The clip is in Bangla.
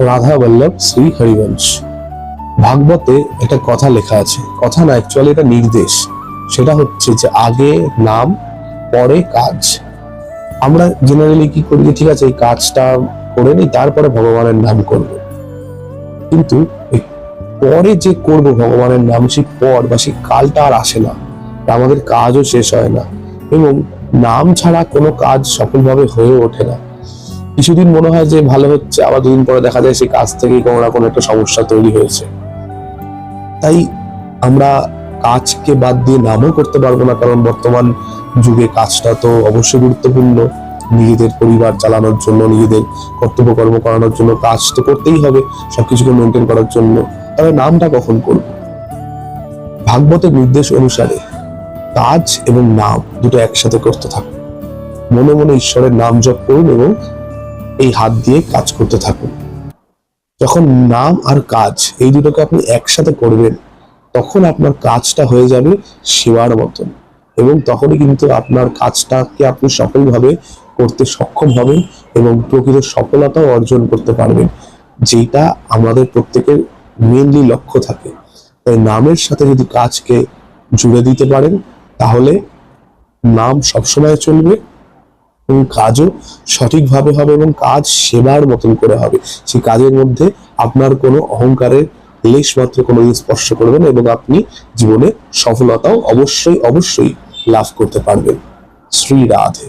রাধা বল্লভ শ্রী হরিবংশ। ভাগবতে একটা কথা লেখা আছে, কথা না অ্যাকচুয়ালি এটা নির্দেশ। সেটা হচ্ছে যে আগে নাম পরে কাজ। আমরা জেনারেলি কি করি, ঠিক আছে এই কাজটা করে নিই তারপরে ভগবানের নাম করব, কিন্তু পরে যে করব ভগবানের নাম, সেই পর বা সেই কালটা আর আসে না, আমাদের কাজও শেষ হয় না, এবং নাম ছাড়া কোনো কাজ সফলভাবে হয়ে ওঠে না। কিছুদিন মনে হয় যে ভালো হচ্ছে, আবার দুদিন পরে দেখা যায় সেই কাজ থেকেই কোনো না কোনো একটা সমস্যা তৈরি হয়েছে। তাই আমরা কাজকে বাদ দিয়ে নামও করতে পারবো না, কারণ বর্তমান যুগে কাজটা তো অবশ্যই গুরুত্বপূর্ণ। নিজেদের পরিবার চালানোর জন্য, নিজেদের কর্তব্য কর্ম করানোর জন্য কাজ তো করতেই হবে, সবকিছুকে মেনটেন করার জন্য। তবে নামটা কখন করব? ভাগবতের নির্দেশ অনুসারে কাজ এবং নাম দুটো একসাথে করতে থাকুন। মনে মনে ঈশ্বরের নাম জপ করুন এবং এই হাত দিয়ে কাজ করতে থাকুন। যখন নাম আর কাজ এই দুটোকে আপনি একসাথে করবেন, তখন আপনার কাজটা হয়ে যাবে সেবার মতন, এবং তখনই কিন্তু আপনার কাজটাকে আপনি সফলভাবে করতে সক্ষম হবেন এবং প্রকৃত সফলতাও অর্জন করতে পারবেন, যেটা আমাদের প্রত্যেকের মেইনলি লক্ষ্য থাকে। তাই নামের সাথে যদি কাজকে জুড়ে দিতে পারেন, তাহলে নাম সবসময় চলবে এবং কাজও সঠিকভাবে হবে এবং কাজ সেবার মতন করে হবে। সেই কাজের মধ্যে আপনার কোনো অহংকারের লেশ মাত্র কোনোদিন স্পর্শ করবে না, এবং আপনি জীবনে সফলতাও অবশ্যই অবশ্যই লাভ করতে পারবেন। শ্রী রাধে।